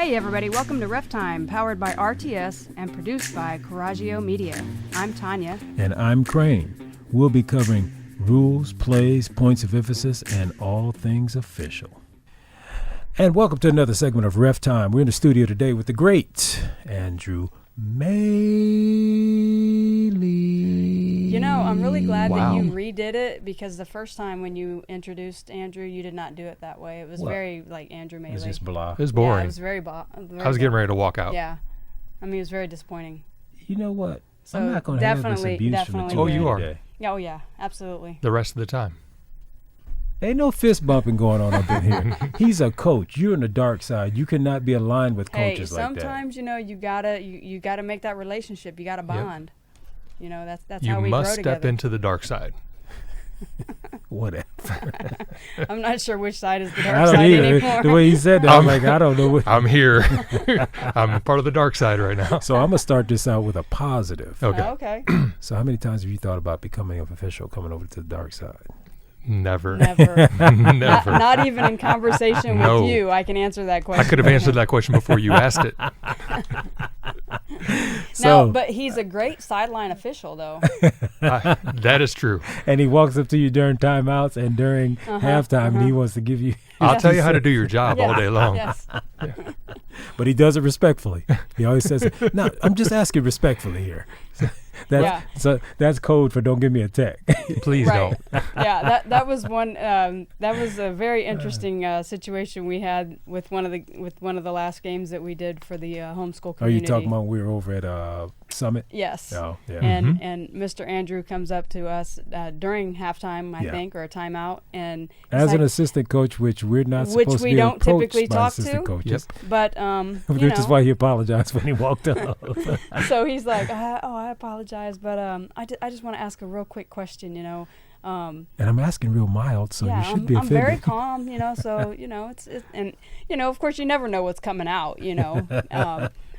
Hey everybody, welcome to RefTime, powered by RTS and produced by Coraggio Media. I'm Tanya. And I'm Crane. We'll be covering rules, plays, points of emphasis, and all things official. And welcome to another segment of RefTime. We're in the studio today with the great Andrew Maley. You know, I'm really glad that you redid it, because the first time when you introduced Andrew, you did not do it that way. It was very like Andrew Maley. It was just blah. It was boring. Yeah, it was very I was getting ready to walk out. Yeah. I mean, it was very disappointing. You know what? So I'm not going to have this abuse from the two Oh, of you are. today. Oh, yeah, absolutely. The rest of the time. Ain't no fist bumping going on up in here. He's a coach. You're on the dark side. You cannot be aligned with coaches like that. Sometimes, you know, you gotta make that relationship. You gotta bond. Yep. You know, that's you how we grow together. You must step into the dark side. Whatever. I'm not sure which side is the dark I don't side either. anymore. The way he said that, I'm like, I don't know. I'm here. I'm part of the dark side right now. So I'm going to start this out with a positive. Okay. Okay. So how many times have you thought about becoming an official, coming over to the dark side? Never. Never. Never. Not even in conversation No. with you, I can answer that question. I could have answered that question before you asked it. No, but he's a great sideline official, though. That is true. And he walks up to you during timeouts and during halftime, and he wants to give you. I'll tell you how to do your job all day long. Yes. But he does it respectfully. He always says, "No, I'm just asking respectfully here." So that's code for don't give me a tech. Please Right. don't. Yeah, that was one. That was a very interesting situation we had with one of the last games that we did for the homeschool community. Are you talking about when we were over at Summit? Yes. Oh, yeah. And Mr. Andrew comes up to us during halftime, I think, or a timeout, and as an assistant coach, which we're not supposed to be don't approached typically by talk assistant to. coaches. But Which is why he apologized when he walked up. So he's like, I apologize, but I just want to ask a real quick question, you know. And I'm asking real mild, so you should be I'm offended. very calm, you know. So you know, and you know, of course, you never know what's coming out, you know,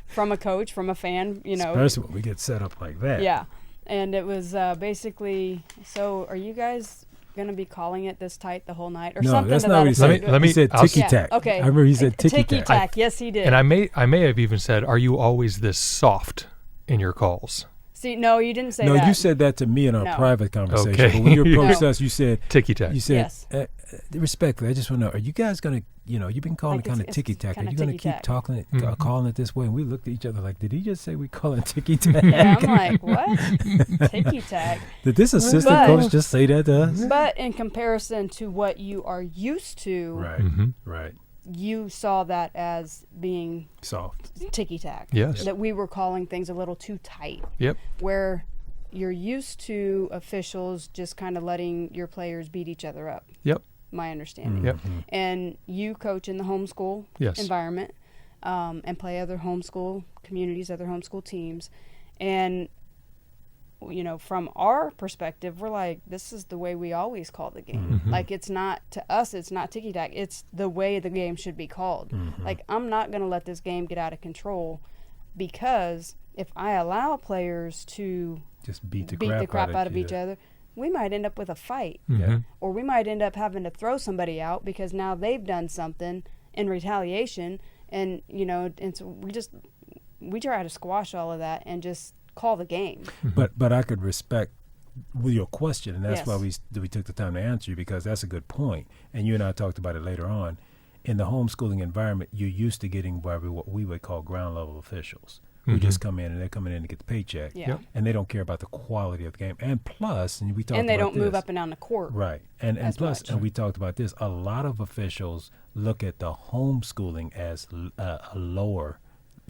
from a coach, from a fan, you know. Especially when we get set up like that. Yeah, and it was basically. So, are you guys going to be calling it this tight the whole night, or something? No, that's to not that what he said. effect? He said ticky-tack. Yeah, okay. I remember he said ticky-tack. Ticky-tack, yes, he did. And I may have even said, "Are you always this soft in your calls?" See, no, you didn't say no, that. you said that to me in our No. private conversation. Okay. But when you approached No. us, you said Ticky-tack. You said, Yes. Respectfully, I just want to know, are you guys going to, you know, you've been calling Like it kind of it's ticky-tack. Are kinda you going to keep ticky-tack. talking it, Mhm. calling it this way? And we looked at each other like, did he just say we call it ticky-tack? Yeah, I'm like, what? Ticky-tack. Did this assistant coach just say that to us? But in comparison to what you are used to, Right, right. you saw that as being Soft. ticky-tack. Yes. That we were calling things a little too tight. Yep. Where you're used to officials just kind of letting your players beat each other up. Yep. My understanding. Yep. And you coach in the homeschool Yes. environment, and play other homeschool communities, other homeschool teams. And, you know, from our perspective, we're like, this is the way we always call the game. Like, it's not, to us, it's not ticky-tack. It's the way the game should be called. Like, I'm not going to let this game get out of control, because if I allow players to Just beat the crap out of each other, we might end up with a fight. Yeah. Or we might end up having to throw somebody out because now they've done something in retaliation. And, you know, and so we try to squash all of that and just call the game. But I could respect with your question, and that's Yes. why we took the time to answer you, because that's a good point. And you and I talked about it later on. In the homeschooling environment, you're used to getting what we would call ground level officials who just come in, and they're coming in to get the paycheck. Yeah. And they don't care about the quality of the game. And plus, and we talked about And they don't move this. up and down the court. Right. And as plus, much. and we talked about this, a lot of officials look at the homeschooling as a lower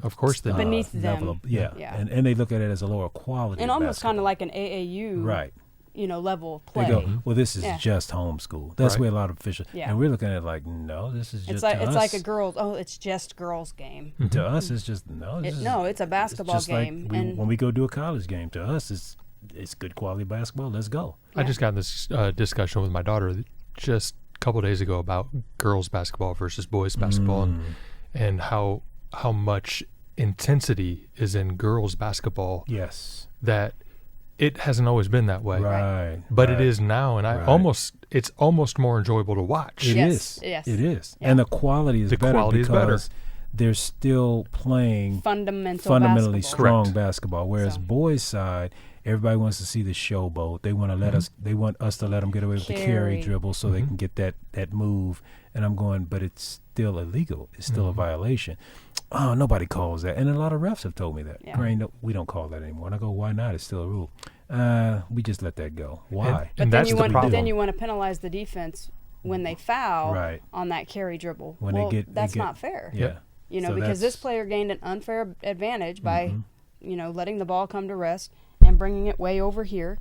Of course they do. Beneath level them. of, yeah. Yeah. And they look at it as a lower quality And of almost kind of basketball. like an AAU, Right. you know, level of They play. go, well, this is Yeah. just homeschool. That's Right. where a lot of officials, Yeah. and we're looking at it like, no, this is just It's like a us. girls. Oh, it's just girls game. To us, it's just It's a basketball just like game. when we go do a college game. To us, it's good quality basketball. Let's go. I just got in this discussion with my daughter just a couple of days ago about girls basketball versus boys basketball, and how much intensity is in girls basketball. Yes. That it hasn't always been that way. Right. But right. it is now, and it's almost more enjoyable to watch. It Yes, is. yes. It is. Yeah. And the quality is The better quality is better. because they're still playing basketball. fundamentally strong basketball. Whereas So. boys' side, everybody wants to see the showboat. They want to let us. They want us to let them get away with the carry dribble so they can get that move. And I'm going, but it's still illegal. It's still a violation. Oh, nobody calls that. And a lot of refs have told me that. Yeah. Crane, no, we don't call that anymore. And I go, why not? It's still a rule. We just let that go. Why? And that's the problem. But then you want to penalize the defense when they foul on that carry dribble. When that's not fair. Yeah. You know, so because this player gained an unfair advantage by, you know, letting the ball come to rest and bringing it way over here.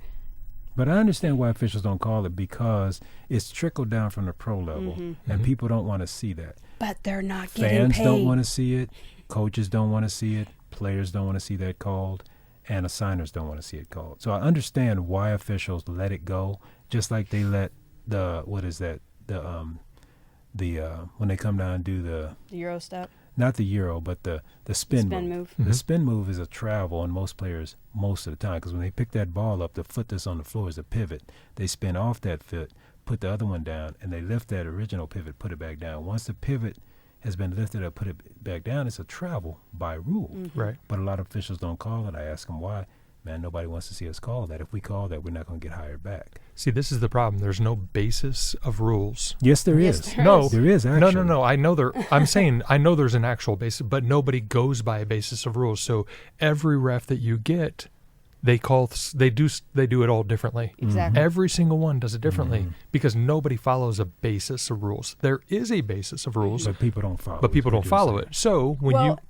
But I understand why officials don't call it, because it's trickled down from the pro level, and people don't want to see that. But they're not getting Fans paid. don't want to see it. Coaches don't want to see it. Players don't want to see that called. And assigners don't want to see it called. So I understand why officials let it go, just like they let when they come down and do the Euro step. Not the Euro, but the spin move. The spin move is a travel on most players most of the time, because when they pick that ball up, the foot that's on the floor is a pivot. They spin off that foot, put the other one down, and they lift that original pivot, put it back down. Once the pivot has been lifted up, put it back down, it's a travel by rule. Right. But a lot of officials don't call it. I ask them why. Man, nobody wants to see us call that. If we call that, we're not going to get hired back. See, this is the problem. There's no basis of rules. Yes, there is. There is actually. No. I know I'm saying I know there's an actual basis, but nobody goes by a basis of rules. So every ref that you get, they do it all differently. Exactly. Every single one does it differently because nobody follows a basis of rules. There is a basis of rules, but people don't follow. But people don't follow it. So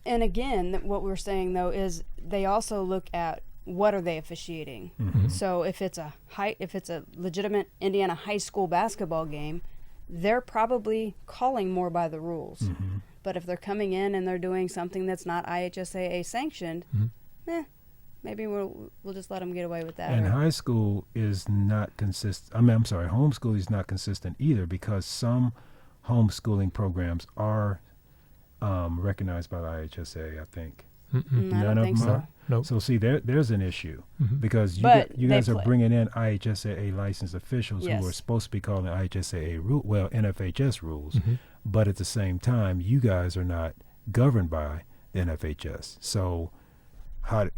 and again, what we're saying though is they also look at what are they officiating. So if it's a legitimate Indiana high school basketball game, they're probably calling more by the rules. But if they're coming in and they're doing something that's not IHSAA sanctioned, maybe we'll just let them get away with that. And high school is not consistent. Homeschool is not consistent either, because some homeschooling programs are recognized by the IHSA, I think. None of them are. Nope. So see, there's an issue, because you guys are bringing in IHSAA licensed officials who are supposed to be calling IHSAA NFHS rules, but at the same time, you guys are not governed by the NFHS. So how in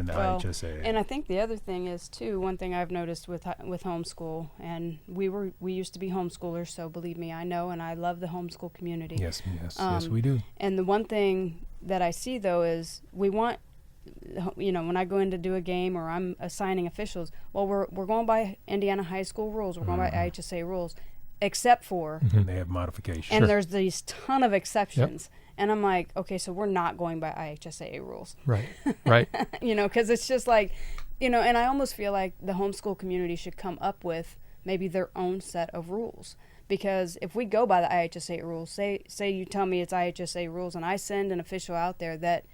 the IHSAA. And I think the other thing is too. One thing I've noticed with homeschool, and we used to be homeschoolers, so believe me, I know, and I love the homeschool community. Yes, we do. And the one thing that I see though is we want, when I go in to do a game or I'm assigning officials, well, we're going by Indiana high school rules. We're going by IHSA rules, except for and they have modifications. And there's these ton of exceptions. Yep. And I'm like, okay, so we're not going by IHSAA rules. Right. Because it's just like, and I almost feel like the homeschool community should come up with maybe their own set of rules. Because if we go by the IHSA rules, say you tell me it's IHSA rules and I send an official out there that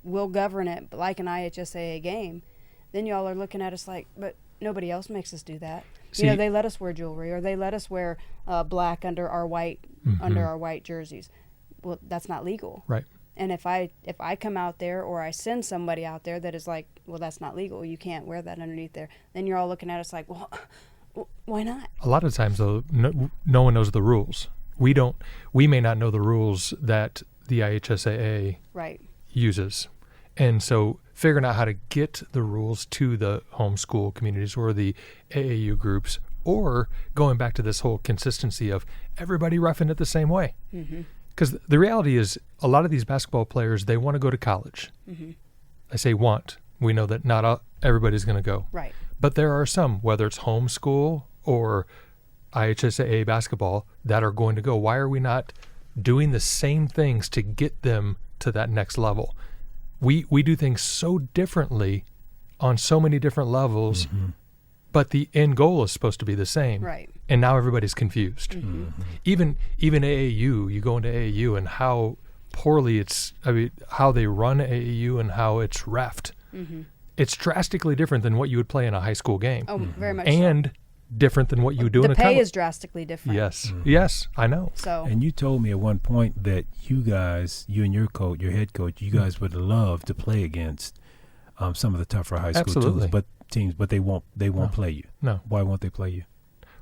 will govern it like an IHSAA game, then y'all are looking at us like, but nobody else makes us do that. See, they let us wear jewelry, or they let us wear black under our white jerseys. Well, that's not legal. Right. And if I come out there or I send somebody out there that is like, well, that's not legal, you can't wear that underneath there, then you're all looking at us like, well, why not? A lot of times, though, no one knows the rules. We may not know the rules that the IHSAA uses. And so figuring out how to get the rules to the homeschool communities or the AAU groups, or going back to this whole consistency of everybody roughing it the same way. Because the reality is a lot of these basketball players, they want to go to college. I say want. We know that not everybody's going to go. Right. But there are some, whether it's homeschool or IHSAA basketball, that are going to go. Why are we not doing the same things to get them to that next level? We do things so differently on so many different levels, but the end goal is supposed to be the same. Right. And now everybody's confused. Even AAU, you go into AAU and how poorly how they run AAU and how it's reffed. It's drastically different than what you would play in a high school game. Oh, very much and different than what you would do in a college. The pay is drastically different. Yes, I know. So, and you told me at one point that you and your head coach, you guys would love to play against some of the tougher high school teams, but they won't play you. No. Why won't they play you?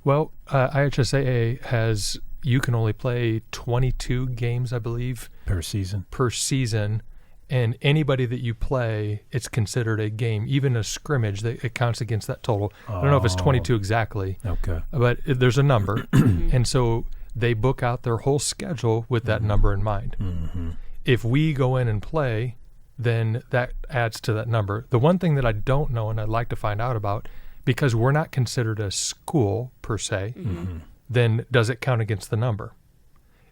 Well, IHSAA has you can only play 22 games, I believe, Per season. And anybody that you play, it's considered a game, even a scrimmage. It counts against that total. I don't know if it's 22 exactly. Okay. But there's a number. And so they book out their whole schedule with that number in mind. Mm-hmm. If we go in and play, then that adds to that number. The one thing that I don't know and I'd like to find out about, because we're not considered a school per se, then does it count against the number?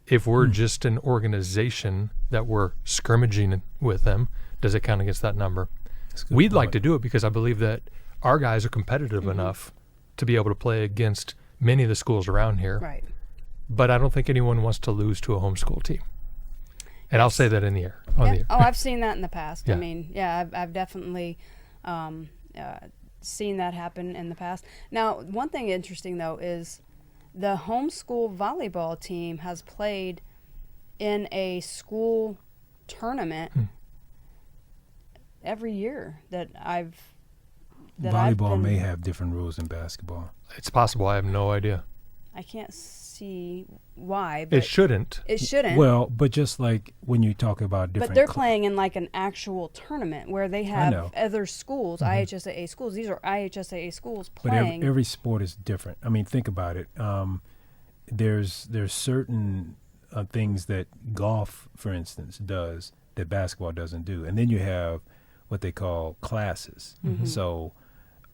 If we're just an organization that we're scrimmaging with them, does it count against that number? We'd like to do it because I believe that our guys are competitive enough to be able to play against many of the schools around here. Right. But I don't think anyone wants to lose to a homeschool team. And I'll say that in the air. On the air. Oh, I've seen that in the past. Yeah. I mean, I've definitely seen that happen in the past. Now, one thing interesting, though, is the homeschool volleyball team has played in a school tournament every year that Volleyball may have different rules than basketball. It's possible. I have no idea. I can't see why. But It shouldn't. It shouldn't. Well, but just like when you talk about different... But they're playing in like an actual tournament where they have other schools, IHSAA schools. These are IHSAA schools playing. But every sport is different. I mean, think about it. There's certain things that golf, for instance, does that basketball doesn't do. And then you have what they call classes. So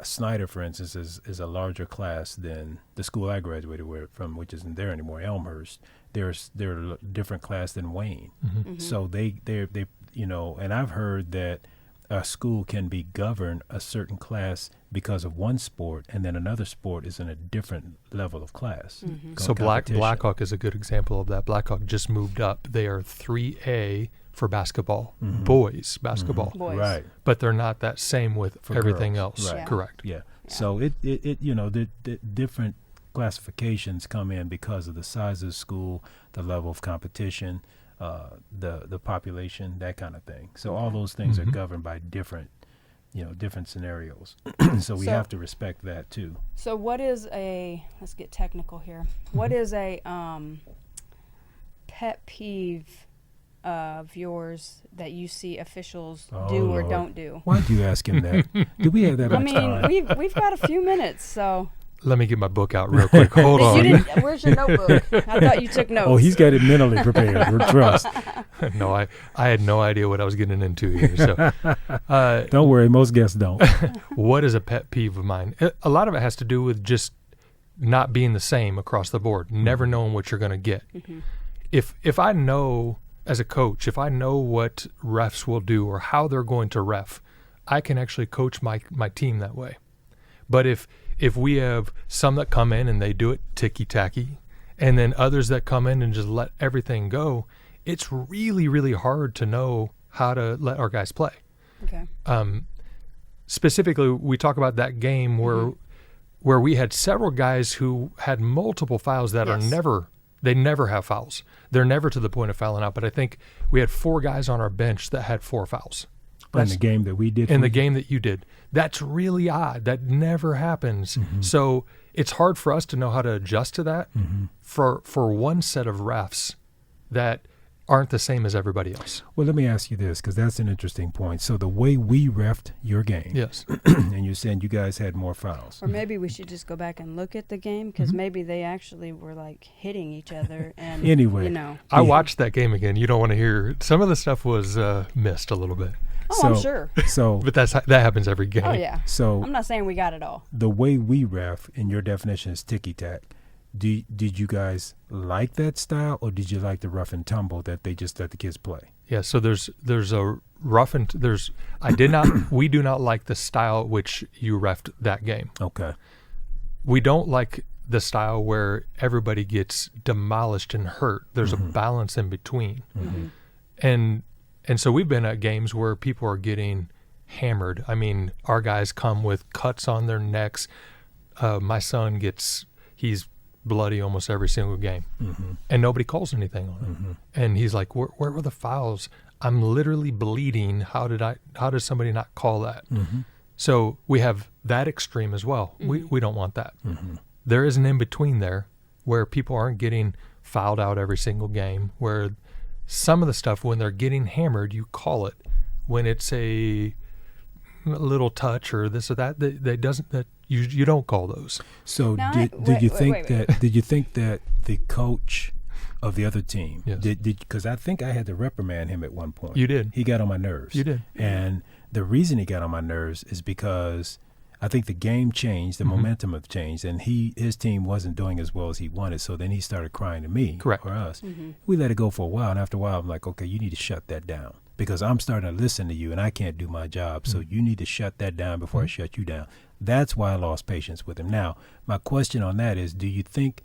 Snyder, for instance, is a larger class than the school I graduated from, which isn't there anymore, Elmhurst. They're a different class than Wayne. So they and I've heard that a school can be governed a certain class because of one sport, and then another sport is in a different level of class. So Blackhawk is a good example of that. Blackhawk just moved up. They are 3A for basketball, boys basketball. Boys. Right. But they're not that same with For everything girls. else. Right. Correct. Yeah. So it the different classifications come in because of the size of the school, the level of competition, the population, that kind of thing. So all those things are governed by different scenarios. So we have to respect that too. So what is let's get technical here. What is a pet peeve of yours that you see officials do or don't do? Why'd you ask him that? Do we have that I on mean, time? we've got a few minutes, so. Let me get my book out real quick. Hold on. Where's your notebook? I thought you took notes. Oh, he's got it mentally prepared. Trust. No, I had no idea what I was getting into here. So, don't worry, most guests don't. What is a pet peeve of mine? A lot of it has to do with just not being the same across the board, never knowing what you're going to get. If I know, as a coach, if I know what refs will do or how they're going to ref, I can actually coach my team that way. But if we have some that come in and they do it ticky-tacky, and then others that come in and just let everything go, it's really, really hard to know how to let our guys play. Okay. Specifically, we talk about that game where we had several guys who had multiple fouls that are they never have fouls. They're never to the point of fouling out. But I think we had 4 guys on our bench that had 4 fouls. In the game that we did? In the game that you did. That's really odd. That never happens. So it's hard for us to know how to adjust to that for one set of refs that aren't the same as everybody else. Well, let me ask you this, because that's an interesting point. So the way we refed your game, yes, and you're saying you guys had more fouls. Or maybe we should just go back and look at the game, because maybe they actually were like hitting each other. And anyway, I watched that game again. You don't want to hear some of the stuff was missed a little bit. Oh, I'm sure. But that happens every game. Oh yeah. So I'm not saying we got it all. The way we ref, in your definition, is ticky-tack. Did you guys like that style, or did you like the rough and tumble that they just let the kids play? Yeah. So there's a rough and we do not like the style at which you refed that game. Okay. We don't like the style where everybody gets demolished and hurt. There's a balance in between. And so we've been at games where people are getting hammered. I mean, our guys come with cuts on their necks. My son he's bloody almost every single game, and nobody calls anything on it. And he's like, where were the fouls? I'm literally bleeding. How did somebody not call that? So we have that extreme as well. We don't want that. There is an in-between there where people aren't getting fouled out every single game, where some of the stuff, when they're getting hammered, you call it. When it's a little touch or this or that, you don't call those. So Now did you think wait. did you think that the coach of the other team, Yes. because I think I had to reprimand him at one point. You did. He got on my nerves. You did. And the reason he got on my nerves is because I think the game changed, the momentum have changed, and his team wasn't doing as well as he wanted. So then he started crying to me, Correct. or us. We let it go for a while, and after a while, I'm like, okay, you need to shut that down because I'm starting to listen to you, and I can't do my job. So you need to shut that down before I shut you down. That's why I lost patience with him. Now, my question on that is, do you think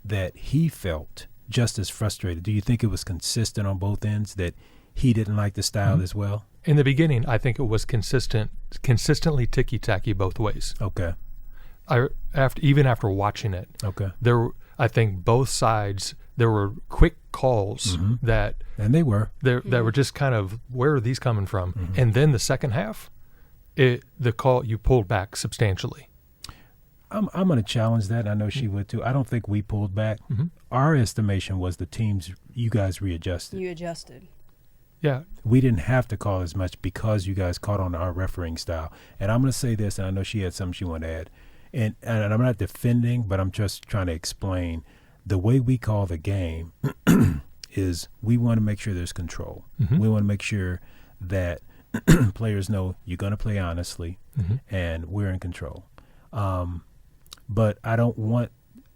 that he felt just as frustrated? Do you think it was consistent on both ends that he didn't like the style as well? In the beginning, I think it was consistently ticky-tacky both ways. Okay. Even after watching it, Okay. I think both sides, there were quick calls that And they were. that were just kind of, where are these coming from? And then the second half, the call, you pulled back substantially. I'm going to challenge that. I know she would too. I don't think we pulled back. Our estimation was the teams, you guys readjusted. You adjusted. Yeah. We didn't have to call as much because you guys caught on to our refereeing style. And I'm going to say this, and I know she had something she wanted to add. And I'm not defending, but I'm just trying to explain the way we call the game is we want to make sure there's control. We want to make sure that players know you're going to play honestly and we're in control. But I don't want,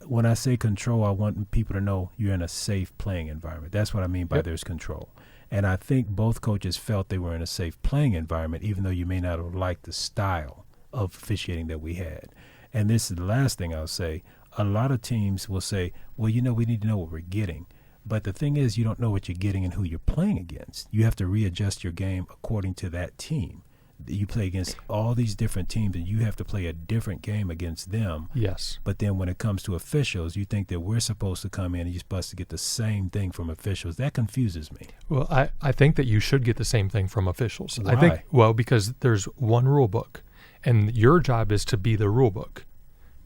when I say control, I want people to know you're in a safe playing environment. That's what I mean by there's control. And I think both coaches felt they were in a safe playing environment, even though you may not have liked the style of officiating that we had. And this is the last thing I'll say. A lot of teams will say, well, we need to know what we're getting. But the thing is, you don't know what you're getting and who you're playing against. You have to readjust your game according to that team. You play against all these different teams, and you have to play a different game against them. Yes. But then when it comes to officials, you think that we're supposed to come in and you're supposed to get the same thing from officials. That confuses me. Well, I think that you should get the same thing from officials. Why? Because there's one rule book, and your job is to be the rule book.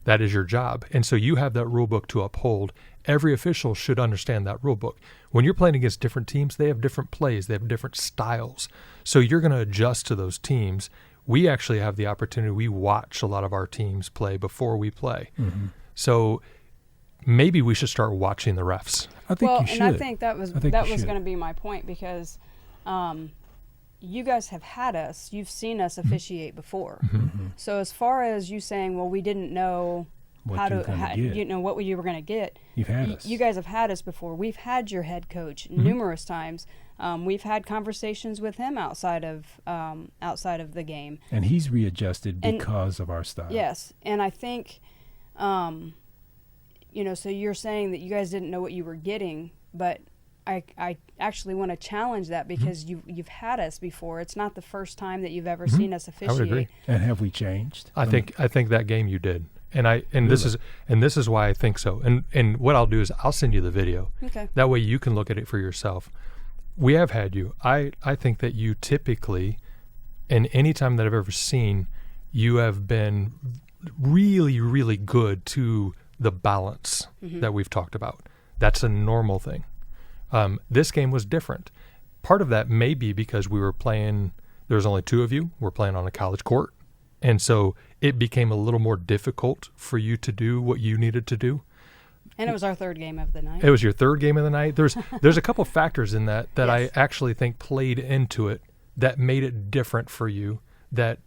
That is your job. And so you have that rule book to uphold. Every official should understand that rule book. When you're playing against different teams, they have different plays. They have different styles. So you're going to adjust to those teams. We actually have the opportunity. We watch a lot of our teams play before we play. So maybe we should start watching the refs. I think you should. And I think that was should. going to be my point because you guys have had us. You've seen us officiate before. So as far as you saying, well, we didn't know What how you were to, gonna get. what you were going to get. You've had us. You guys have had us before. We've had your head coach numerous times. We've had conversations with him outside of the game. And he's readjusted because of our style. Yes, and I think, so you're saying that you guys didn't know what you were getting, but I actually want to challenge that because you've had us before. It's not the first time that you've ever seen us officiate. I would agree. And have we changed? I think that game you did. This is why I think so. And what I'll do is I'll send you the video. Okay. That way you can look at it for yourself. We have had you. I think that you typically, and any time that I've ever seen, you have been really, really good to the balance that we've talked about. That's a normal thing. This game was different. Part of that may be because we were playing, there was only two of you. We're playing on a college court. And so it became a little more difficult for you to do what you needed to do. And it was our third game of the night. It was your third game of the night. There's a couple factors in that Yes. I actually think played into it that made it different for you, that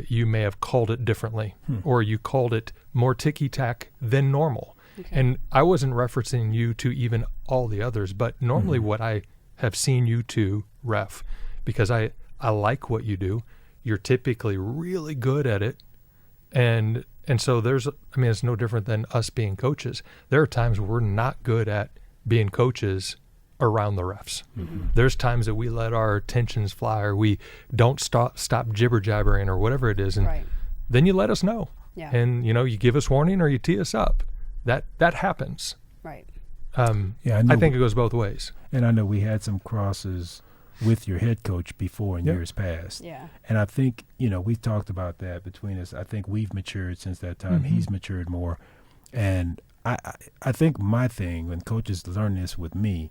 you may have called it differently, or you called it more ticky-tack than normal. Okay. And I wasn't referencing you to even all the others, but normally what I have seen you to ref, because I like what you do. You're typically really good at it. And so it's no different than us being coaches. There are times we're not good at being coaches around the refs. There's times that we let our tensions fly, or we don't stop jibber jabbering or whatever it is. And Right. then you let us know. Yeah. And, you give us warning or you tee us up. That happens. Right. Yeah, I think it goes both ways. And I know we had some crosses with your head coach before in years past. Yeah. And I think, we've talked about that between us. I think we've matured since that time. He's matured more. And I think my thing, when coaches learn this with me,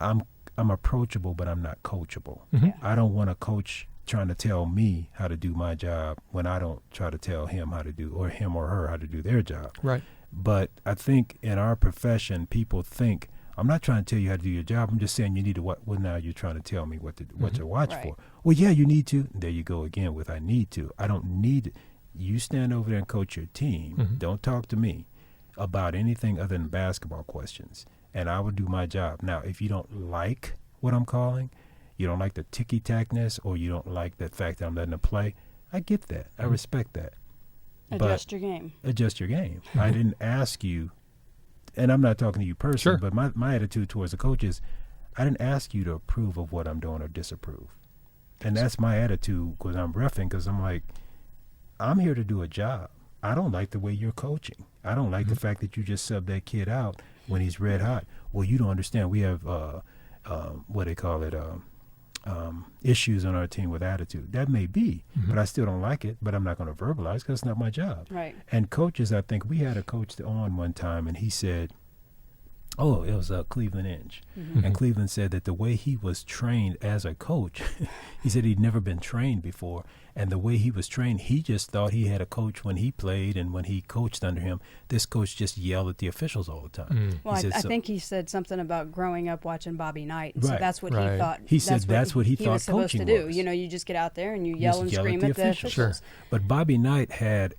I'm approachable, but I'm not coachable. Mm-hmm. I don't want a coach trying to tell me how to do my job when I don't try to tell him how to do, or him or her how to do their job. Right. But I think in our profession, people think, I'm not trying to tell you how to do your job. I'm just saying you need to what. Well, now you're trying to tell me what to watch Right. for. Well, yeah, you need to. There you go again with I need to. I don't need it. You stand over there and coach your team. Mm-hmm. Don't talk to me about anything other than basketball questions, and I will do my job. Now, if you don't like what I'm calling, you don't like the ticky-tackness, or you don't like the fact that I'm letting them play, I get that. I respect that. Adjust your game. Adjust your game. I didn't ask you, and I'm not talking to you personally, Sure. but my attitude towards the coach is, I didn't ask you to approve of what I'm doing or disapprove. And that's my attitude because I'm reffing, because I'm like, I'm here to do a job. I don't like the way you're coaching. I don't like the fact that you just subbed that kid out when he's red hot. Well, you don't understand. We have, what they call it, issues on our team with attitude. That may be, but I still don't like it, but I'm not going to verbalize because it's not my job. Right. And coaches, I think we had a coach on one time, and he said, oh, it was Cleveland Inch. Mm-hmm. And Cleveland said that the way he was trained as a coach, he said he'd never been trained before. And the way he was trained, he just thought he had a coach when he played, and when he coached under him, this coach just yelled at the officials all the time. Well, He said, I think he said something about growing up watching Bobby Knight. So Right. that's what Right. he thought. He said that's what he thought was supposed to coaching do. was. You know, you just get out there and you Just yell and scream at the officials. Sure. But Bobby Knight had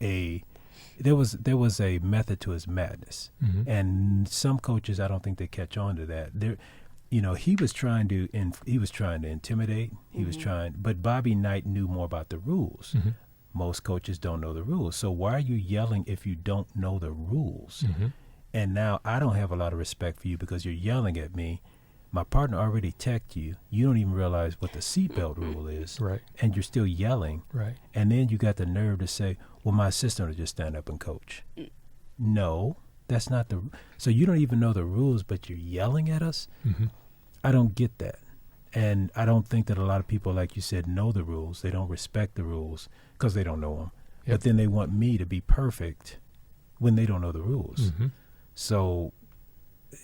there was a method to his madness, and some coaches, I don't think they catch on to that. He was trying to intimidate. He was trying, but Bobby Knight knew more about the rules. Mm-hmm. Most coaches don't know the rules. So why are you yelling if you don't know the rules? Mm-hmm. And now I don't have a lot of respect for you because you're yelling at me. My partner already teched you. You don't even realize what the seatbelt rule is. Right. And you're still yelling. Right. And then you got the nerve to say, well, my assistant will just stand up and coach. No, that's not the. So you don't even know the rules, but you're yelling at us? Mm-hmm. I don't get that. And I don't think that a lot of people, like you said, know the rules. They don't respect the rules because they don't know them. Yep. But then they want me to be perfect when they don't know the rules. Mm-hmm. So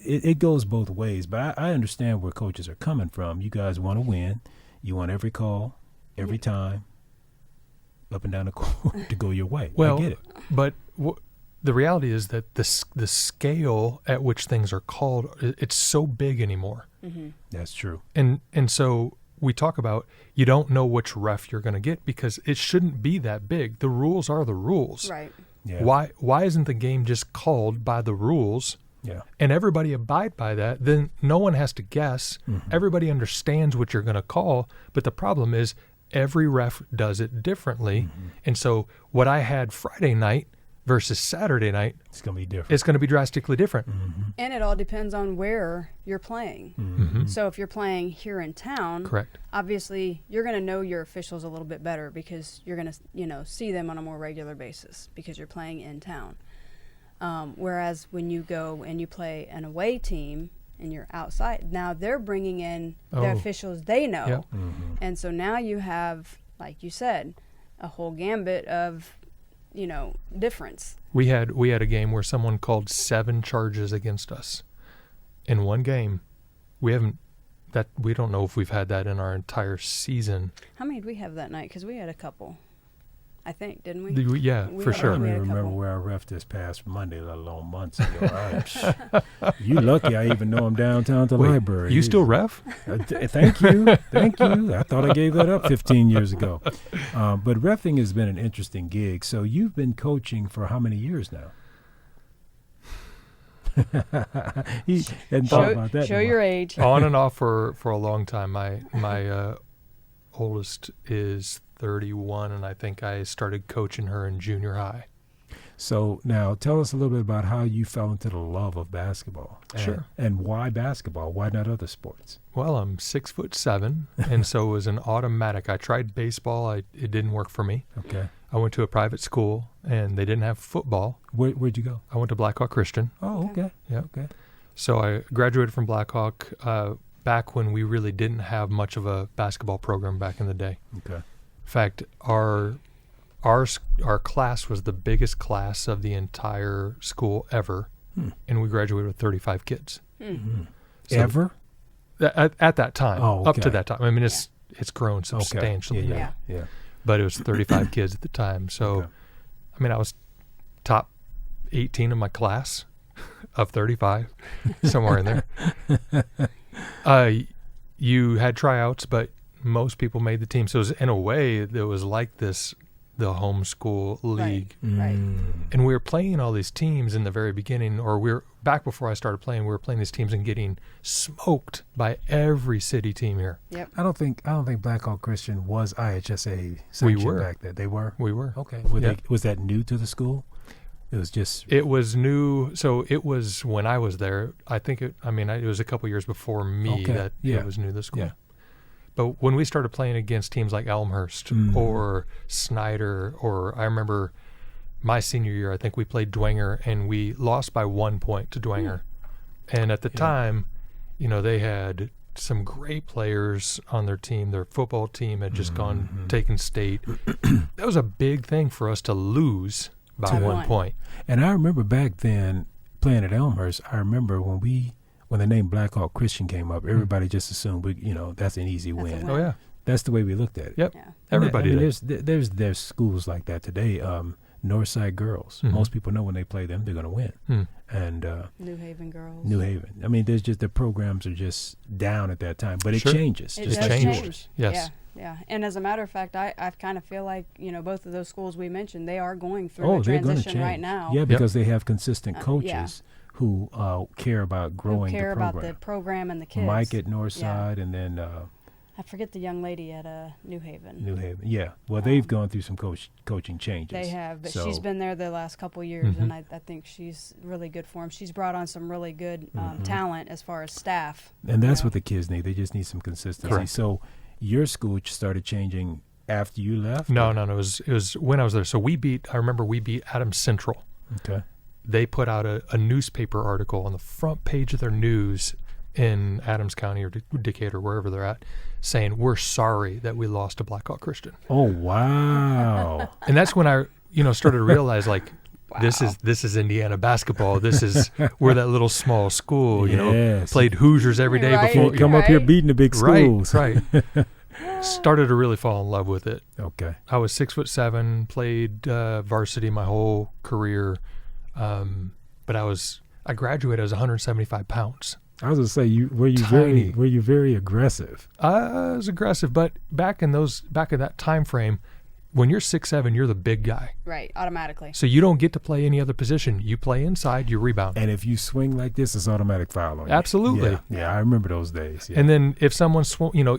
it goes both ways. But I understand where coaches are coming from. You guys want to win. You want every call, every time, up and down the court to go your way. Well, I get it. But the reality is that the scale at which things are called, it's so big anymore. Mm-hmm. That's true. And so we talk about you don't know which ref you're going to get because it shouldn't be that big. The rules are the rules. Right. Yeah. Why isn't the game just called by the rules? Yeah. And everybody abide by that, then no one has to guess. Everybody understands what you're going to call, but the problem is every ref does it differently. And so what I had Friday night versus Saturday night, It's going to be different. it's going to be drastically different. And it all depends on where you're playing. Mm-hmm. So if you're playing here in town, Correct. obviously you're going to know your officials a little bit better because you're going to, see them on a more regular basis because you're playing in town. Whereas when you go and you play an away team and you're outside, now they're bringing in the officials they know. Yep. And so now you have, like you said, a whole gambit of, difference. We had a game where someone called 7 charges against us in one game. We don't know if we've had that in our entire season. How many did we have that night? Because we had a couple, I think, didn't we? Yeah, We for had- I sure. don't we had even a remember couple. where I ref this past Monday, let alone months ago. You lucky I even know I'm downtown at the Wait, library. you still ref? Thank you. Thank you. I thought I gave that up 15 years ago. But reffing has been an interesting gig. So you've been coaching for how many years now? He hadn't thought about that. Show in a your while. age. On and off for a long time. My oldest is 31, and I think I started coaching her in junior high. So now tell us a little bit about how you fell into the love of basketball. Sure. And why basketball? Why not other sports? Well, I'm 6'7", and so it was an automatic. I tried baseball. It didn't work for me. Okay. I went to a private school, and they didn't have football. Where'd you go? I went to Blackhawk Christian. Oh, okay. Yeah. Okay. So I graduated from Blackhawk back when we really didn't have much of a basketball program back in the day. Okay. In fact, our class was the biggest class of the entire school ever, and we graduated with 35 kids. So Ever? At that time, Oh, up to okay. that time. I mean, it's grown Okay. substantially, Yeah. but it was 35 kids at the time. So, Okay. I mean, I was top 18 in my class of 35, somewhere in there. You had tryouts, but most people made the team. So it was, in a way, it was like this, the homeschool league. Right. And we were playing all these teams in the very beginning, or back before I started playing, we were playing these teams and getting smoked by every city team here. Yep. I don't think Black Hawk Christian was IHSA We sanctioned were. back then. They were? We were. Okay. Yeah. Was that new to the school? It was just... It was new. So it was when I was there. I think it was a couple years before me Okay. that Yeah. it was new to the school. Yeah. But when we started playing against teams like Elmhurst or Snyder, or I remember my senior year, I think we played Dwenger and we lost by 1 point to Dwenger. And at the time, they had some great players on their team. Their football team had just taken state. That was a big thing for us to lose by 1 point. And I remember back then playing at Elmhurst, I remember when the name Black Hawk Christian came up, everybody just assumed that's an easy That's a win. win. Oh yeah, That's the way we looked at it. yep. Yeah. Everybody I mean, did. there's schools like that today. Northside Girls. Most people know when they play them, they're going to win. And New Haven girls. New Haven. I mean, the programs are just down at that time, but it Sure. changes. It just does like change. yours. Yes. Yeah. And as a matter of fact, I kind of feel like, both of those schools we mentioned, they are going through a They're going to transition change right now. Yeah, because they have consistent yeah. coaches who care about Who growing care the program. about the program and the kids. Mike at Northside, and then I forget the young lady at New Haven. New Haven. Yeah. Well, they've gone through some coaching changes. They have, but So- she's been there the last couple years, and I think she's really good for them. She's brought on some really good talent as far as staff. And that's you know. what the kids need. They just need some consistency. Correct. So your school started changing after you left? No. or- It was when I was there. So I remember we beat Adams Central. Okay. They put out a newspaper article on the front page of their news in Adams County or Decatur, wherever they're at, saying, "We're sorry that we lost to Black Hawk Christian." Oh, wow. And that's when I, started to realize, like, this is Indiana basketball. We're that little small school, Yes. played Hoosiers every day Right. before. Can't come up here Right. beating the big schools. Right. Started to really fall in love with it. Okay. I was 6'7", played varsity my whole career, but I graduated. I was 175 pounds. I was going to say, were Tiny. you very aggressive? I was aggressive, but back in that time frame, when you're 6'7", you're the big guy. Right, automatically. So you don't get to play any other position. You play inside, you rebound. And if you swing like this, it's automatic foul on you. Absolutely. Yeah, I remember those days. Yeah. And then if someone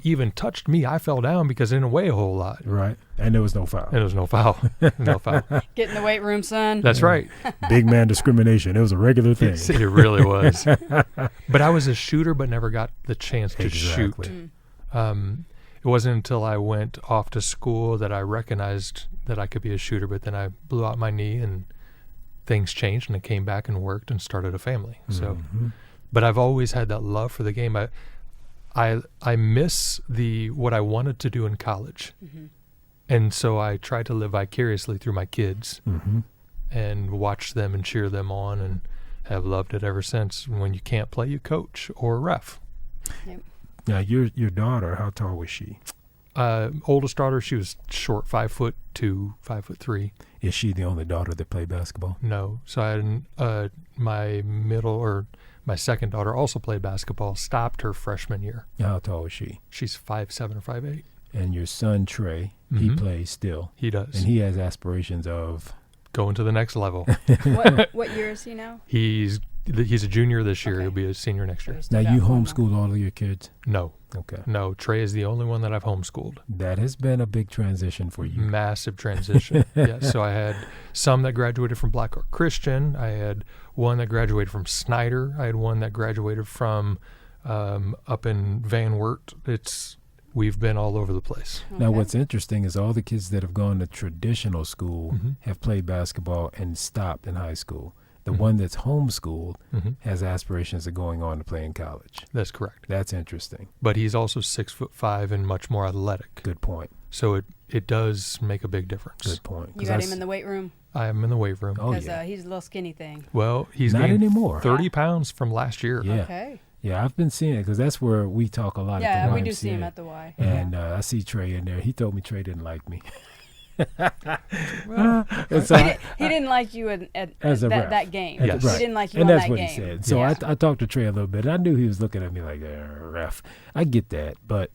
even touched me, I fell down because I didn't weigh a whole lot. Right. And there was no foul. And there was no foul. No foul. Get in the weight room, son. That's right. Big man discrimination. It was a regular thing. It really was. But I was a shooter, but never got the chance to Exactly. shoot. It wasn't until I went off to school that I recognized that I could be a shooter, but then I blew out my knee and things changed, and I came back and worked and started a family. So, but I've always had that love for the game. I miss what I wanted to do in college. And so I tried to live vicariously through my kids and watch them and cheer them on, and have loved it ever since. When you can't play, you coach or ref. Yep. Now, your daughter, how tall was she? Oldest daughter, she was short, 5'2", 5'3". Is she the only daughter that played basketball? No. So I had my second daughter also played basketball, stopped her freshman year. How tall was she? She's 5'7" or 5'8". And your son, Trey, he plays still. He does. And he has aspirations of... Going to the next level. What year is he now? He's a junior this year. Okay. He'll be a senior next year. Now, you homeschool all of your kids? No. Okay. No. Trey is the only one that I've homeschooled. That has been a big transition for you. Massive transition. Yeah. So I had some that graduated from Black Hawk Christian. I had one that graduated from Snyder. I had one that graduated from up in Van Wert. We've been all over the place. Now, Okay. what's interesting is all the kids that have gone to traditional school have played basketball and stopped in high school. The one that's homeschooled has aspirations of going on to play in college. That's correct. That's interesting. But he's also 6'5" and much more athletic. Good point. So it does make a big difference. Good point. You got him in the weight room? I am in the weight room. Oh, Because yeah. he's a little skinny thing. Well, he's Not gained anymore. 30 pounds from last year. Yeah. Okay. Yeah, I've been seeing it because that's where we talk a lot at Yeah, the we YMCA. do see him at the Y. And I see Trey in there. He told me Trey didn't like me. Well, And so He didn't like you at As a ref. that game. Yes. He Right. didn't like you and on that's that what game. he said. So Yeah. I talked to Trey a little bit. I knew he was looking at me like, ref. I get that, but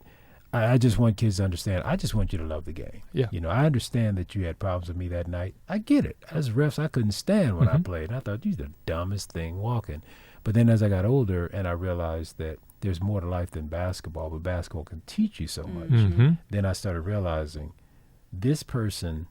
I just want kids to understand. I just want you to love the game. Yeah. You know, I understand that you had problems with me that night. I get it. As refs, I couldn't stand when I played. And I thought, you're the dumbest thing walking. But then as I got older and I realized that there's more to life than basketball, but basketball can teach you so much. Mm-hmm. Then I started realizing this person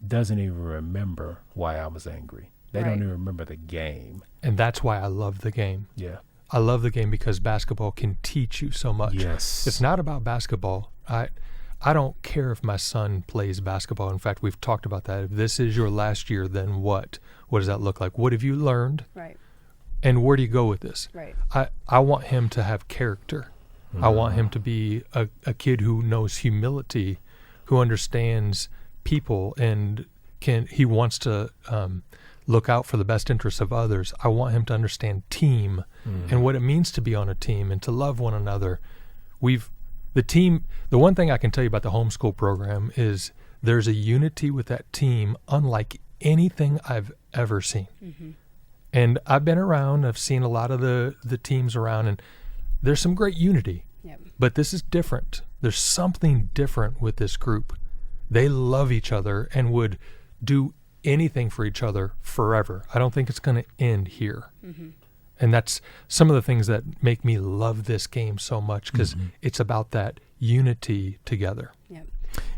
doesn't even remember why I was angry. They Right. don't even remember the game. And that's why I love the game. Yeah. I love the game because basketball can teach you so much. Yes. It's not about basketball. I don't care if my son plays basketball. In fact, we've talked about that. If this is your last year, then what? What does that look like? What have you learned? Right. And where do you go with this? Right. I want him to have character. I want him to be a kid who knows humility, who understands people, and he wants to look out for the best interests of others. I want him to understand team and what it means to be on a team and to love one another. The one thing I can tell you about the homeschool program is there's a unity with that team unlike anything I've ever seen. Mm-hmm. And I've been around, I've seen a lot of the teams around, and there's some great unity. Yep. But this is different. There's something different with this group. They love each other and would do anything for each other forever. I don't think it's going to end here. Mm-hmm. And that's some of the things that make me love this game so much, because it's about that unity together. Yep.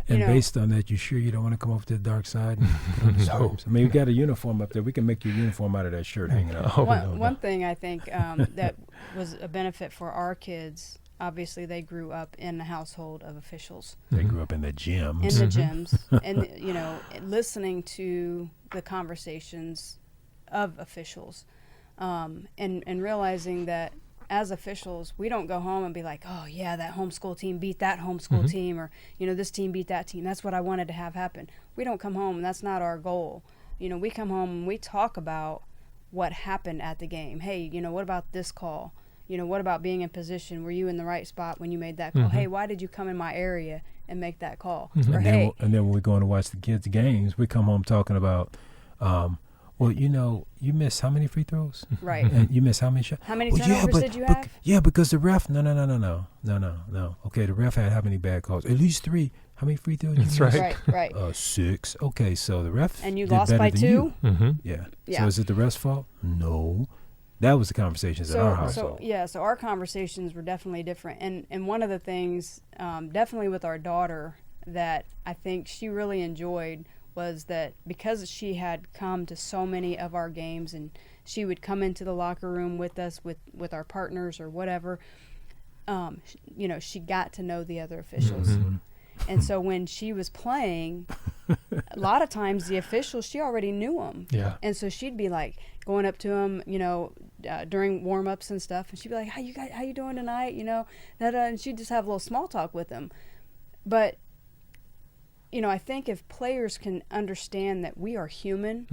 And You know- based on that, you sure you don't want to come over to the dark side? And put on the stripes? I mean, we got a uniform up there. We can make your uniform out of that shirt hanging out. One thing I think that was a benefit for our kids, obviously they grew up in a household of officials. They grew up in the gyms. In the gyms. And, you know, listening to the conversations of officials and realizing that as officials, we don't go home and be like, oh, yeah, that homeschool team beat that homeschool team, or, you know, this team beat that team. That's what I wanted to have happen. We don't come home, and that's not our goal. You know, we come home and we talk about what happened at the game. Hey, you know, what about this call? You know, what about being in position? Were you in the right spot when you made that call? Hey, why did you come in my area and make that call? Or, hey, And then when we're going to watch the kids' games, we come home talking about, well, you know, you missed how many free throws? right. And you missed how many shots? How many turnovers did you have? Yeah, because the ref, no. Okay, the ref had how many bad calls? At least 3. How many free throws? That's you missed? right. Right. 6. Okay, so the ref And you did lost better by than 2? you. Mm-hmm. Yeah. Yeah. So is it the ref's fault? No. That was the conversations in our household. So our conversations were definitely different. And one of the things, definitely with our daughter, that I think she really enjoyed was that because she had come to so many of our games and she would come into the locker room with us, with our partners or whatever, you know, she got to know the other officials. And so when she was playing, a lot of times the officials, she already knew them. Yeah. And so she'd be like going up to them, you know, during warm-ups and stuff, and she'd be like, how you doing tonight, you know, and she'd just have a little small talk with them. But, you know, I think if players can understand that we are human,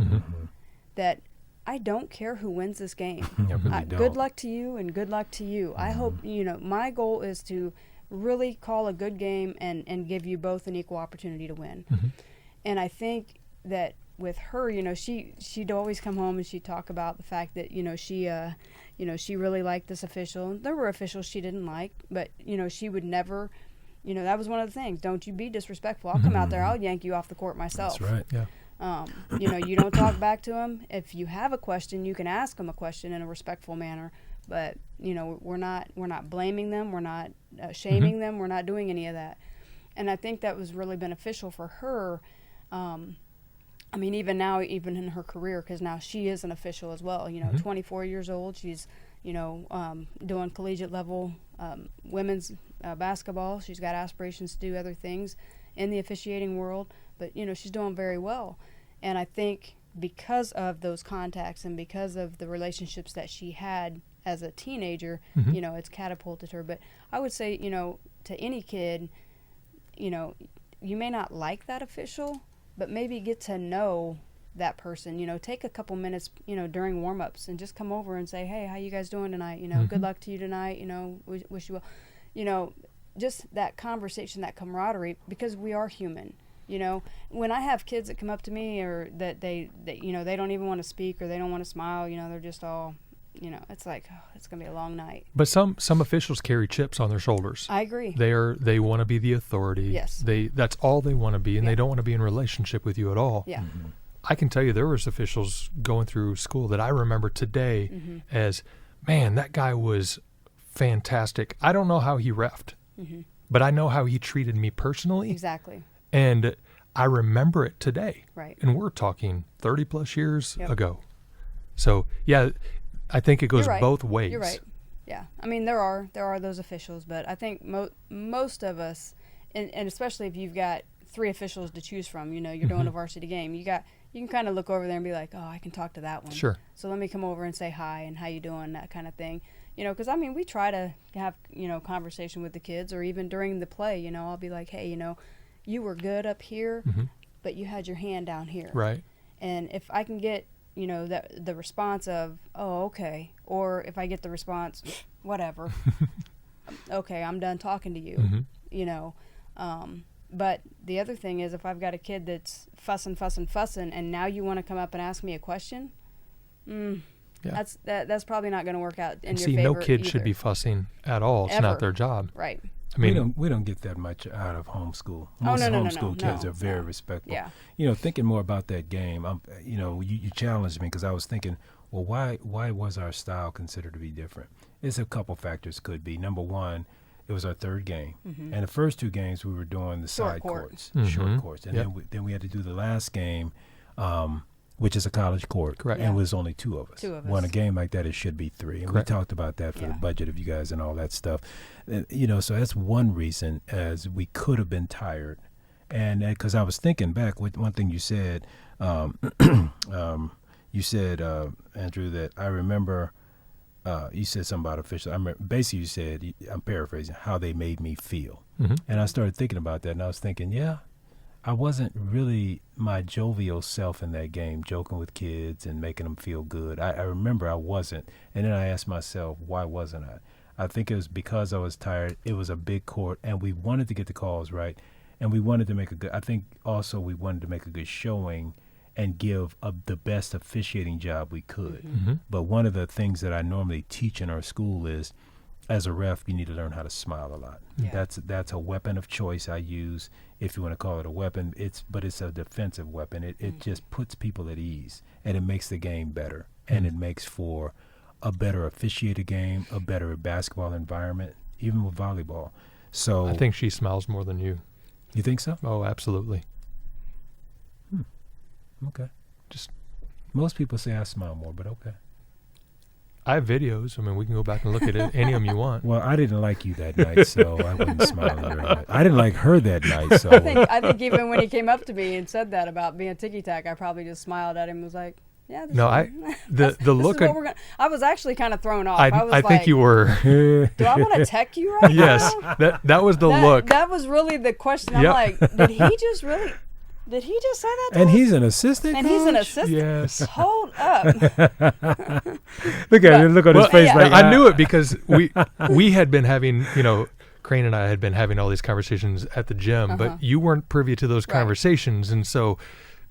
that I don't care who wins this game. I really don't. Good luck to you and good luck to you. I hope, you know, my goal is to really call a good game and give you both an equal opportunity to win. And I think that with her, you know, she'd always come home and she'd talk about the fact that, you know, she really liked this official. There were officials she didn't like, but, you know, she would never, you know, that was one of the things. Don't you be disrespectful. I'll come out there. I'll yank you off the court myself. That's right. Yeah. You know, you don't talk back to them. If you have a question, you can ask them a question in a respectful manner. But, you know, we're not blaming them. We're not shaming them. We're not doing any of that. And I think that was really beneficial for her. I mean, even now, even in her career, because now she is an official as well. You know, 24 years old. She's, you know, doing collegiate level women's basketball. She's got aspirations to do other things in the officiating world. But, you know, she's doing very well. And I think because of those contacts and because of the relationships that she had as a teenager, you know, it's catapulted her. But I would say, you know, to any kid, you know, you may not like that official, but maybe get to know that person. You know, take a couple minutes, you know, during warm-ups and just come over and say, hey, how you guys doing tonight? You know, good luck to you tonight. You know, wish you well. You know, just that conversation, that camaraderie, because we are human. You know, when I have kids that come up to me or that they you know, they don't even want to speak or they don't want to smile, you know, they're just all, you know, it's like, oh, it's going to be a long night. But some officials carry chips on their shoulders. I agree. They want to be the authority. Yes. That's all they want to be, and they don't want to be in relationship with you at all. Yeah. I can tell you there was officials going through school that I remember today as, man, that guy was fantastic. I don't know how he reffed, but I know how he treated me personally. Exactly. And I remember it today. Right. And we're talking 30 plus years ago. So, yeah, I think it goes both ways. You're right. Yeah. I mean, there are those officials, but I think most of us, and especially if you've got 3 officials to choose from, you know, you're doing a varsity game, you can kind of look over there and be like, oh, I can talk to that one. Sure. So let me come over and say hi and how you doing, that kind of thing. You know, because, I mean, we try to have, you know, conversation with the kids, or even during the play, you know, I'll be like, hey, you know, you were good up here, but you had your hand down here. Right. And if I can get, you know, the response of, oh, okay, or if I get the response, whatever, okay, I'm done talking to you, you know. But the other thing is, if I've got a kid that's fussing, and now you want to come up and ask me a question, that's probably not going to work out in your favor. No kid either. should be fussing at all. It's not their job. Right. I mean, we don't get that much out of homeschool. No, homeschool kids are very respectful. Yeah. You know, thinking more about that game, you know, you challenged me because I was thinking, well, why was our style considered to be different? It's a couple factors could be. Number one, it was our 3rd game, and the first 2 games we were doing the short side courts, and then we had to do the last game, which is a college court. Correct. And it was only 2 of us. 2 of us. When a game like that, it should be 3. And Correct. we talked about that for the budget of you guys and all that stuff. You know, so that's one reason, as we could have been tired. And because I was thinking back with one thing you said, Andrew, that I remember you said something about officials. Basically you said, I'm paraphrasing, how they made me feel. And I started thinking about that, and I was thinking, I wasn't really my jovial self in that game, joking with kids and making them feel good. I remember I wasn't. And then I asked myself, why wasn't I? I think it was because I was tired. It was a big court, and we wanted to get the calls right. And we wanted to make I think also we wanted to make a good showing and give the best officiating job we could. But one of the things that I normally teach in our school is, as a ref, you need to learn how to smile a lot. Yeah. That's a weapon of choice I use, if you want to call it a weapon. But it's a defensive weapon. It just puts people at ease, and it makes the game better, and it makes for a better officiated game, a better basketball environment, even with volleyball. So I think she smiles more than you. You think so? Oh, absolutely. Okay. Just most people say I smile more, but okay. I have videos. I mean, we can go back and look at it, any of them you want. Well, I didn't like you that night, so I wasn't smiling very much. I didn't like her that night, so. I think even when he came up to me and said that about being ticky-tack, I probably just smiled at him and was like, yeah, this the look is what we're gonna, I was actually kind of thrown off. I think you were. Do I want to tech you right yes, now? that was the look. That was really the question. I'm like, did he just say that to And us? he's an assistant And coach? he's an assistant? Yes. Hold up. Look at him. Look on his face like I knew it because we had been having, you know, Crane and I had been having all these conversations at the gym, but you weren't privy to those conversations. And so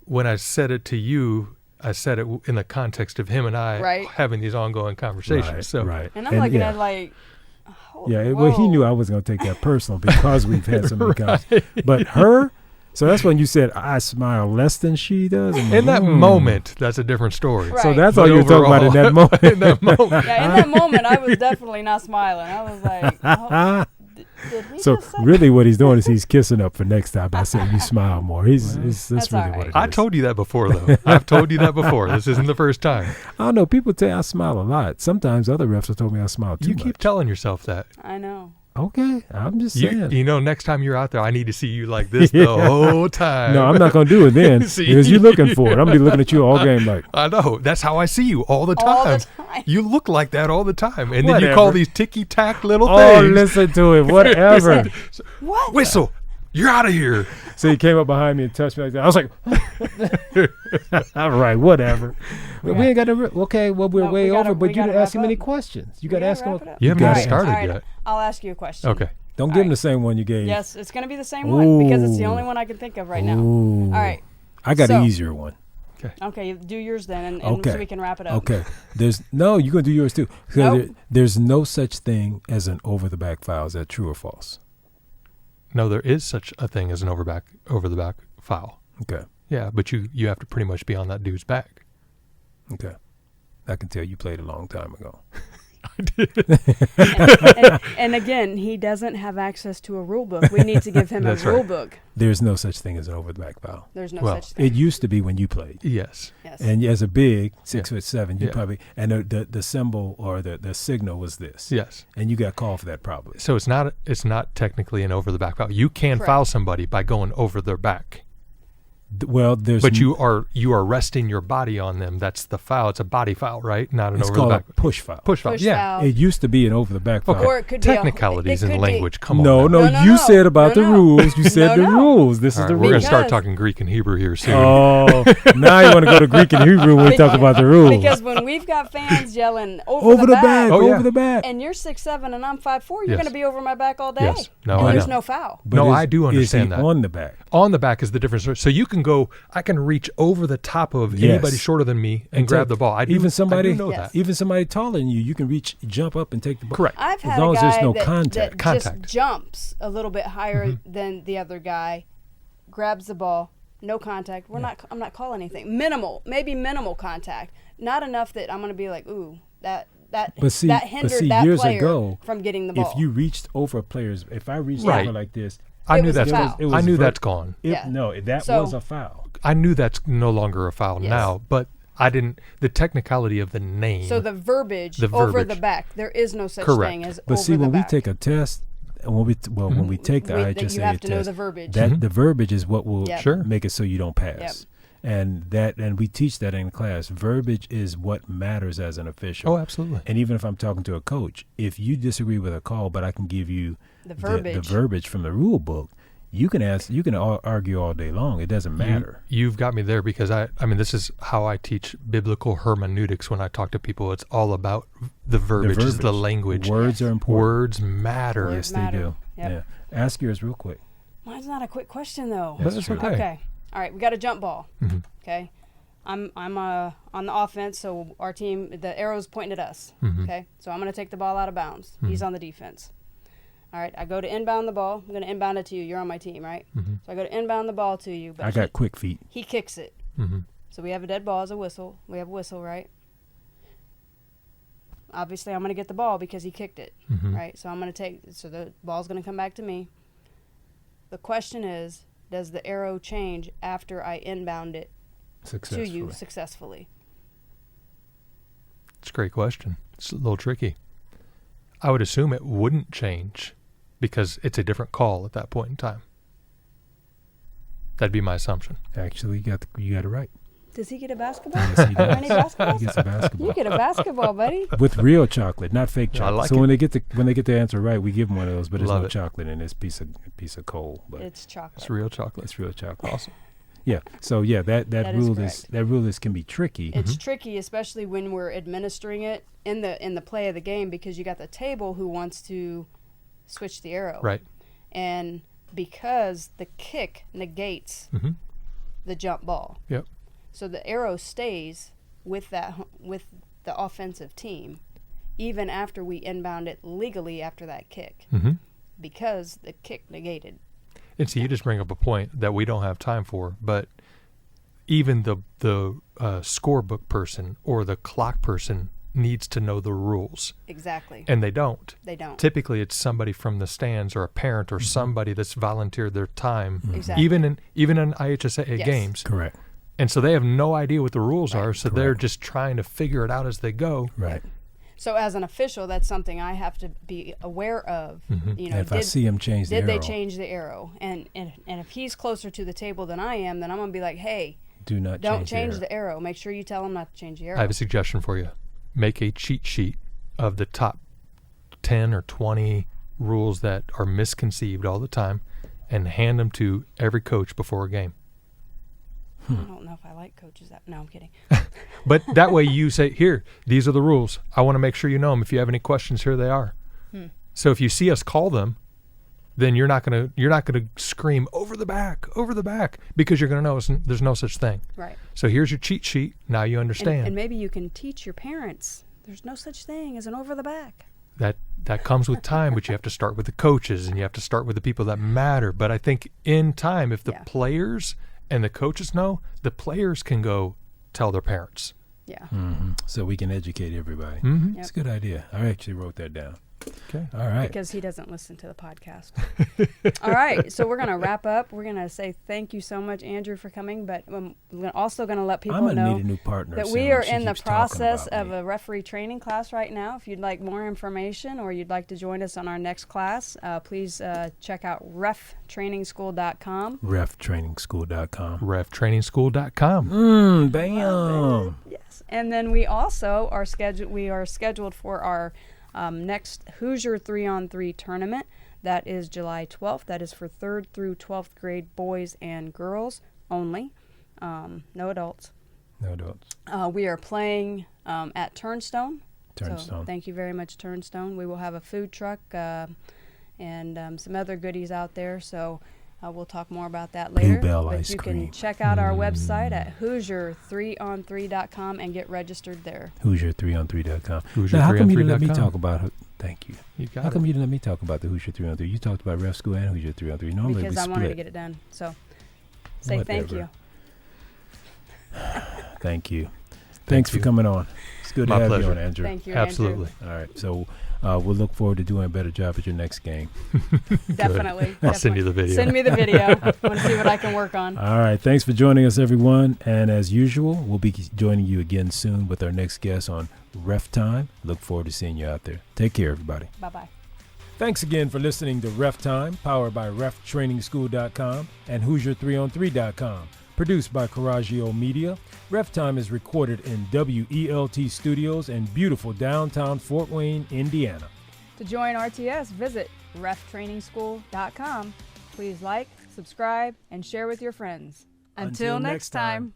when I said it to you, I said it in the context of him and I having these ongoing conversations. And I'm looking at like, well, he knew I was going to take that personal because we've had so many conversations. But her, so that's when you said I smile less than she does. In that moment, that's a different story. Right. So that's all you were talking about in that moment. in that moment. Yeah, in that moment, I was definitely not smiling. I was like, did he so just say really what he's doing is he's kissing up for next time I say you smile more. That's really what it is. I told you that before, though. I've told you that before. This isn't the first time. I don't know. People tell I smile a lot. Sometimes other refs have told me I smile too much. You keep telling yourself that. I know. Okay, I'm just saying. You know, next time you're out there, I need to see you like this the whole time. No, I'm not going to do it then because you're looking for it. I'm going to be looking at you all game like. I know. That's how I see you all the time. All the time. You look like that all the time. And then Whatever. you call these ticky-tack little Oh, things. listen to it. Whatever. What? Whistle. You're out of here. So he came up behind me and touched me like that. I was like, all right, whatever. We ain't got to. Okay, well, we're way over, but you didn't ask him any questions. You got to ask him. You haven't even started All right, yet. I'll ask you a question. Okay. Don't give him the same one you gave. Yes, it's going to be the same one because it's the only one I can think of right now. Ooh. All right. I got an easier one. Okay, do yours then, and so we can wrap it up. Okay. You're going to do yours too. Nope. There's no such thing as an over-the-back foul. Is that true or false? No, there is such a thing as an over the back foul. Okay. Yeah, but you have to pretty much be on that dude's back. Okay. I can tell you played a long time ago. I did. and again, he doesn't have access to a rule book. We need to give him a rule book. There's no such thing as an over-the-back foul. There's no such thing. It used to be when you played. Yes. And as a big 6'7", you probably the symbol or the signal was this. Yes. And you got called for that probably. So it's not technically an over the back foul. You can foul somebody by going over their back. But you are resting your body on them. That's the foul. It's a body foul, right? Not an over the back. It's called a push foul. Push foul. Yeah. It used to be an over the back foul. Or it could technicalities in language. Come on. No. You said about the rules. You said the rules. This is the rules. We're gonna start talking Greek and Hebrew here soon. Oh, now you want to go to Greek and Hebrew when we talk about the rules. Because when we've got fans yelling over the back, over the back, and you're 6'7" and I'm 5'4", you're going to be over my back all day. Yes. No, and I there's know. no foul. But no, I do understand is he that. on the back. On the back is the difference. So you can go. I can reach over the top of anybody shorter than me and grab the ball. I do know that. Even somebody taller than you can jump up and take the ball. Correct. I've had as long a as guy there's no that contact. just jumps a little bit higher than the other guy, grabs the ball, no contact. I'm not calling anything. Maybe minimal contact. Not enough that I'm going to be like, ooh, that hindered that years player ago, from getting the ball. If you reached over a player's, if I reached over like this, I knew that's gone. That was a foul. I knew that's no longer a foul now, but I didn't. The technicality of the name. So the verbiage over the back, there is no such thing as over the back. But see, when we take a test, when we take the IHSA you have to test, know the verbiage. The verbiage is what will make it so you don't pass. Yep. And we teach that in class. Verbiage is what matters as an official. Oh, absolutely. And even if I'm talking to a coach, if you disagree with a call, but I can give you the verbiage from the rule book, you can argue all day long. It doesn't matter. You've got me there because I mean, this is how I teach biblical hermeneutics when I talk to people. It's all about the verbiage. It's the language. Words are important. Words matter. Yes, they do. Yep. Yeah. Ask yours real quick. Mine's not a quick question though. That's okay. Okay. All right, we got a jump ball. Mm-hmm. Okay. I'm on the offense, so our team, the arrow's pointing at us. Mm-hmm. Okay. So I'm going to take the ball out of bounds. Mm-hmm. He's on the defense. All right, I go to inbound the ball. I'm going to inbound it to you. You're on my team, right? Mm-hmm. So I go to inbound the ball to you. But I got quick feet. He kicks it. Mm-hmm. So we have a dead ball as a whistle. We have a whistle, right? Obviously, I'm going to get the ball because he kicked it, right? So I'm going to so the ball's going to come back to me. The question is, does the arrow change after I inbound it to you successfully? It's a great question. It's a little tricky. I would assume it wouldn't change because it's a different call at that point in time. That'd be my assumption. Actually, you got it right. Does he get a basketball? Yes, he does. Any basketballs? He gets a basketball. You get a basketball, buddy. With real chocolate, not fake chocolate. I like so it. when they get the answer right, we give them one of those, but it's no chocolate in this piece of coal. But it's chocolate. It's real chocolate. It's real chocolate. Awesome. Yeah. So that rule can be tricky. It's tricky, especially when we're administering it in the play of the game, because you got the table who wants to switch the arrow. Right. And because the kick negates the jump ball. Yep. So the arrow stays with the offensive team, even after we inbound it legally after that kick, because the kick negated. And so you just bring up a point that we don't have time for, but even the scorebook person or the clock person needs to know the rules. Exactly. And they don't. They don't. Typically, it's somebody from the stands or a parent or somebody that's volunteered their time. Exactly. Even in IHSAA games. Correct. And so they have no idea what the rules are, so they're just trying to figure it out as they go. Right. So as an official, that's something I have to be aware of. You know, if I see him change the arrow. Did they change the arrow? And if he's closer to the table than I am, then I'm going to be like, hey, don't change the arrow. Make sure you tell him not to change the arrow. I have a suggestion for you. Make a cheat sheet of the top 10 or 20 rules that are misconceived all the time, and hand them to every coach before a game. I don't know if I like coaches that. No, I'm kidding. But that way you say, here, these are the rules. I want to make sure you know them. If you have any questions, here they are. So if you see us call them, then you're not gonna scream over the back, because you're gonna know there's no such thing. Right. So here's your cheat sheet. Now you understand. And maybe you can teach your parents there's no such thing as an over the back. That comes with time, but you have to start with the coaches and you have to start with the people that matter. But I think in time, if the players and the coaches know, the players can go tell their parents. Yeah. So we can educate everybody. Yep. It's a good idea. I actually wrote that down. Okay. All right. Because he doesn't listen to the podcast. All right. So we're going to wrap up. We're going to say thank you so much, Andrew, for coming. But we're also going to let people know need a new partner that soon. we are She in the keeps talking process about of me. a referee training class right now. If you'd like more information or you'd like to join us on our next class, please check out reftrainingschool.com. reftrainingschool.com. reftrainingschool.com. Bam. Yes. And then we also are scheduled for our next Hoosier 3-on-3 tournament. That is July 12th. That is for 3rd through 12th grade boys and girls only. No adults. No adults. We are playing at Turnstone. Turnstone. So thank you very much, Turnstone. We will have a food truck and some other goodies out there. So we'll talk more about that later. Bluebell but ice you cream. can check out our website at Hoosier3on3.com and get registered there. Hoosier3on3.com. Hoosier Now, how come you didn't let me 3on3.com. talk about Thank you. You got How it. come you didn't let me talk about the Hoosier 3-on-3? You talked about Ref School and Hoosier 3-on-3. Normally Because we I split. wanted to get it done. So say thank Whatever. you. Thank you. Thanks for you. coming on. It's good My to have pleasure. you on, Andrew. Thank you, Absolutely. All right. So we'll look forward to doing a better job at your next game. Andrew. Definitely. I'll send you the video. Send me the video. I want to see what I can work on. All right. Thanks for joining us, everyone. And as usual, we'll be joining you again soon with our next guest on RefTime. Look forward to seeing you out there. Take care, everybody. Bye-bye. Thanks again for listening to RefTime, powered by reftrainingschool.com and Hoosier3on3.com. Produced by Coraggio Media, RefTime is recorded in WELT Studios in beautiful downtown Fort Wayne, Indiana. To join RTS, visit reftrainingschool.com. Please like, subscribe, and share with your friends. Until next time.